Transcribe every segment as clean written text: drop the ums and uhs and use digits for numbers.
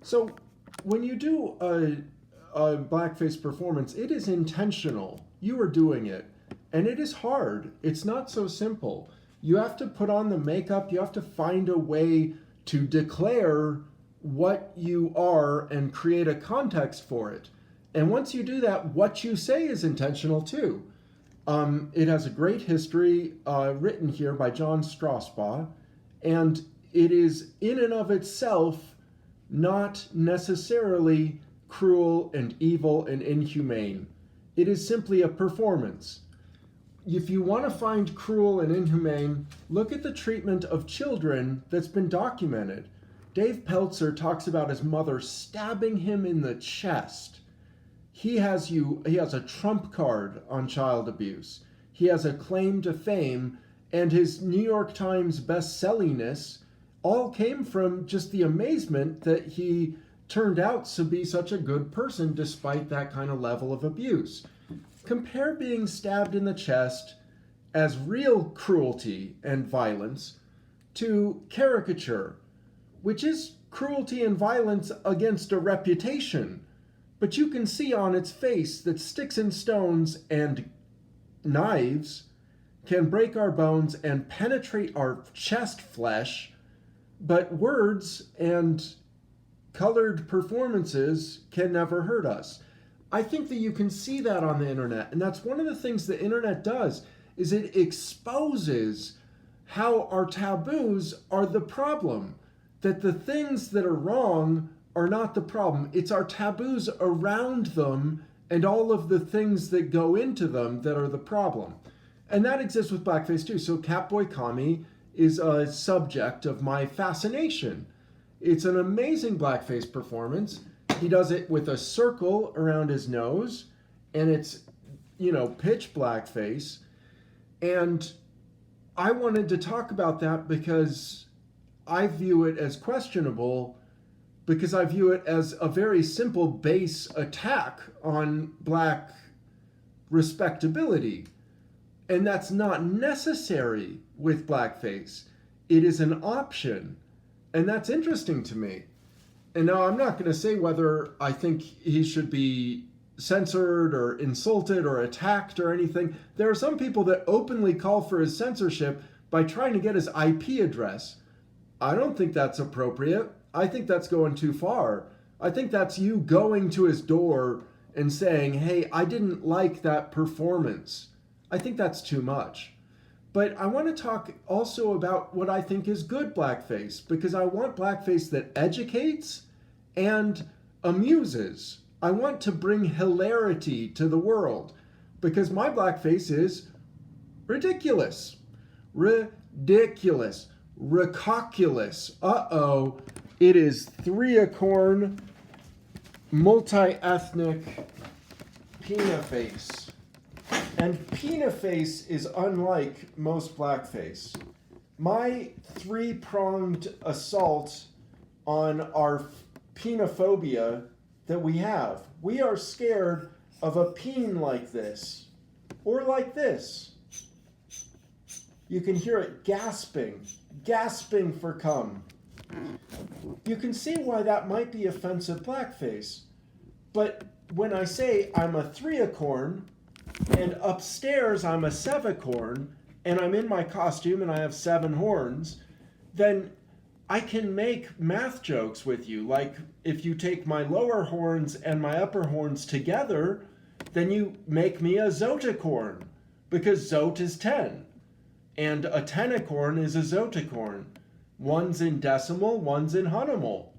So when you do a blackface performance, it is intentional. You are doing it. And it is hard. It's not so simple. You have to put on the makeup. You have to find a way to declare what you are and create a context for it. And once you do that, what you say is intentional too. It has a great history written here by John Strausbaugh, and it is in and of itself not necessarily cruel and evil and inhumane. It is simply a performance. If you want to find cruel and inhumane, look at the treatment of children that's been documented. Dave Peltzer talks about his mother stabbing him in the chest. He has a trump card on child abuse. He has a claim to fame, and his New York Times best-sellingness all came from just the amazement that he turned out to be such a good person despite that kind of level of abuse. Compare being stabbed in the chest as real cruelty and violence to caricature, which is cruelty and violence against a reputation. But you can see on its face that sticks and stones and knives can break our bones and penetrate our chest flesh, but words and colored performances can never hurt us. I think that you can see that on the internet, and that's one of the things the internet does, is it exposes how our taboos are the problem, that the things that are wrong are not the problem. It's our taboos around them and all of the things that go into them that are the problem. And that exists with blackface too. So Catboy Kami is a subject of my fascination. It's an amazing blackface performance. He does it with a circle around his nose, and it's, pitch blackface. And I wanted to talk about that because I view it as questionable, because I view it as a very simple base attack on black respectability. And that's not necessary with blackface. It is an option. And that's interesting to me. And now I'm not going to say whether I think he should be censored or insulted or attacked or anything. There are some people that openly call for his censorship by trying to get his IP address. I don't think that's appropriate. I think that's going too far. I think that's you going to his door and saying, hey, I didn't like that performance. I think that's too much. But I want to talk also about what I think is good blackface, because I want blackface that educates and amuses. I want to bring hilarity to the world, because my blackface is ridiculous. Ridiculous. Ricoculous. Uh-oh. It is three-acorn, multi-ethnic pina-face. And pina-face is unlike most blackface. My three-pronged assault on our penophobia that we have. We are scared of a peen like this, or like this. You can hear it gasping for cum. You can see why that might be offensive blackface. But when I say I'm a three-acorn, and upstairs I'm a sevicorn, and I'm in my costume and I have 7 horns, then I can make math jokes with you. Like, if you take my lower horns and my upper horns together, then you make me a zoticorn, because zot is 10. And a tenicorn is a zoticorn. One's in decimal, one's in hunimal.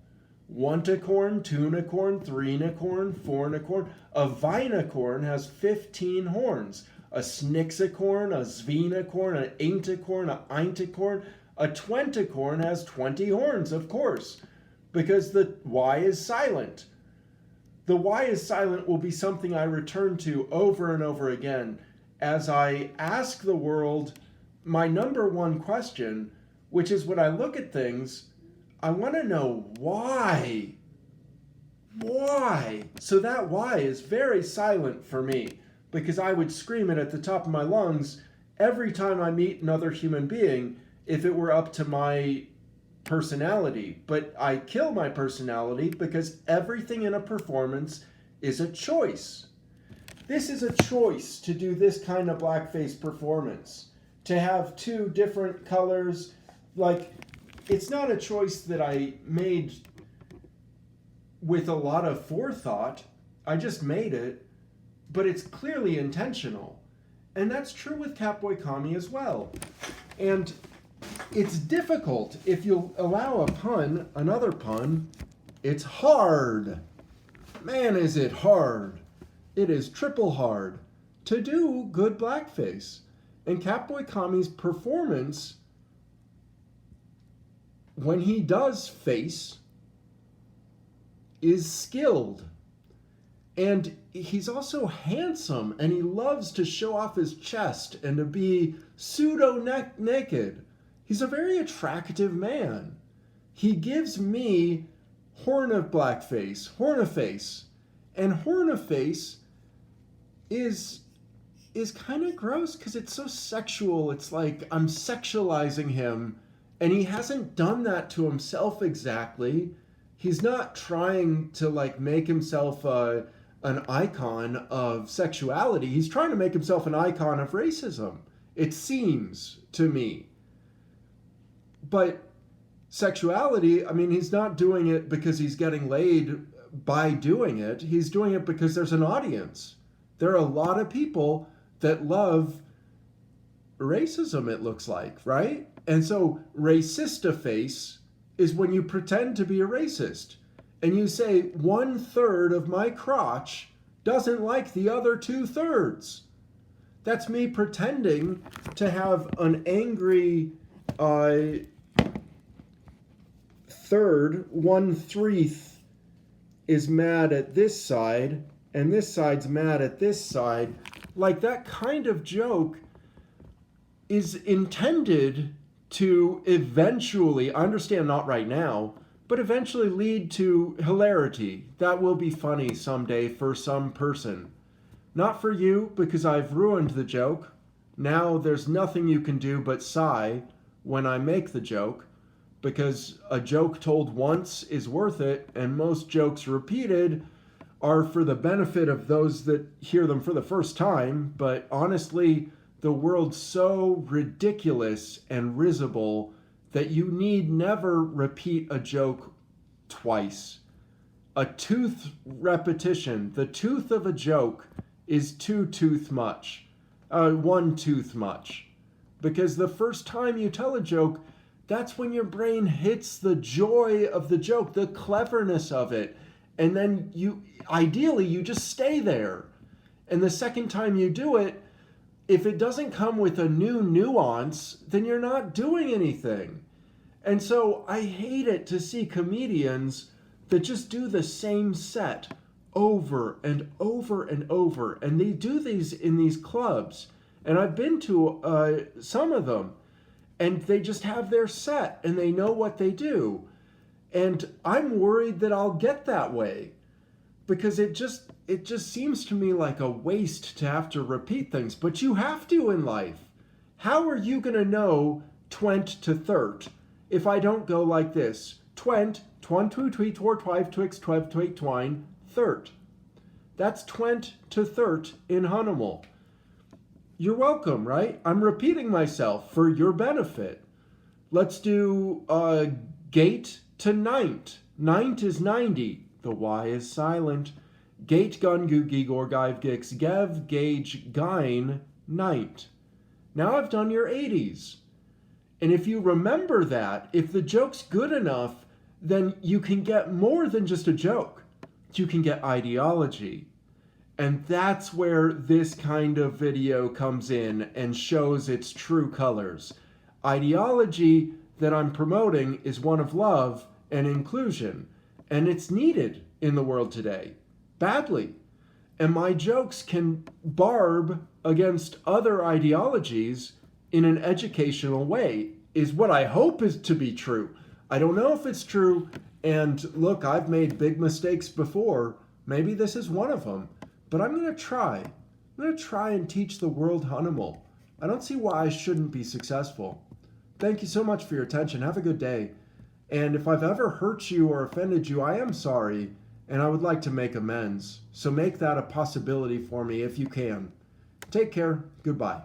One-ticorn, two-nicorn, three-nicorn, four-nicorn. A vinicorn has 15 horns. A snixacorn, a zvenicorn, an ainticorn, a einticorn. A twenticorn has 20 horns, of course, because the Y is silent. The Y is silent will be something I return to over and over again as I ask the world my number one question, which is when I look at things, I want to know why. Why? So that why is very silent for me, because I would scream it at the top of my lungs every time I meet another human being if it were up to my personality, but I kill my personality because everything in a performance is a choice. This is a choice to do this kind of blackface performance. To have two different colors, like, it's not a choice that I made with a lot of forethought. I just made it, but it's clearly intentional. And that's true with Catboy Kami as well. And it's difficult. If you allow a pun, another pun, it's hard. Man, is it hard. It is triple hard to do good blackface. And Catboy Kami's performance, when he does face, is skilled. And he's also handsome, and he loves to show off his chest and to be pseudo-naked. He's a very attractive man. He gives me Horniface. And Horniface is kind of gross because it's so sexual. It's like I'm sexualizing him, and he hasn't done that to himself exactly. He's not trying to like make himself an icon of sexuality. He's trying to make himself an icon of racism, it seems to me. But sexuality, I mean, he's not doing it because he's getting laid by doing it. He's doing it because there's an audience. There are a lot of people that love racism, it looks like, right? And so racist-a-face is when you pretend to be a racist and you say 1/3 of my crotch doesn't like the other 2/3. That's me pretending to have an angry third. 1/3 is mad at this side and this side's mad at this side. Like, that kind of joke is intended to eventually, I understand not right now, but eventually lead to hilarity. That will be funny someday for some person. Not for you, because I've ruined the joke. Now there's nothing you can do but sigh when I make the joke, because a joke told once is worth it, and most jokes repeated are for the benefit of those that hear them for the first time. But honestly, the world's so ridiculous and risible that you need never repeat a joke twice. A tooth repetition, the tooth of a joke is 2 tooth much, 1 tooth much. Because the first time you tell a joke, that's when your brain hits the joy of the joke, the cleverness of it. And then ideally, you just stay there. And the second time you do it, if it doesn't come with a new nuance, then you're not doing anything. And so I hate it to see comedians that just do the same set over and over and over. And they do these in these clubs. And I've been to some of them. And they just have their set and they know what they do. And I'm worried that I'll get that way, because it just seems to me like a waste to have to repeat things. But you have to in life. How are you going to know 20 to 30 if I don't go like this? 20, 2, 3, 4, 5, 6, 12, 8, 9, 30. That's 20 to 30 in Hanimal. You're welcome, right? I'm repeating myself for your benefit. Let's do gate to ninth. Ninth is 90. The Y is silent. Gate gun googie gorgive gix gev gauge gine night. Now I've done your 80s. And if you remember that, if the joke's good enough, then you can get more than just a joke. You can get ideology. And that's where this kind of video comes in and shows its true colors. Ideology that I'm promoting is one of love and inclusion. And it's needed in the world today, badly. And my jokes can barb against other ideologies in an educational way, is what I hope is to be true. I don't know if it's true. And look, I've made big mistakes before. Maybe this is one of them. But I'm going to try. I'm going to try and teach the world Hanimal. I don't see why I shouldn't be successful. Thank you so much for your attention. Have a good day. And if I've ever hurt you or offended you, I am sorry, and I would like to make amends. So make that a possibility for me if you can. Take care. Goodbye.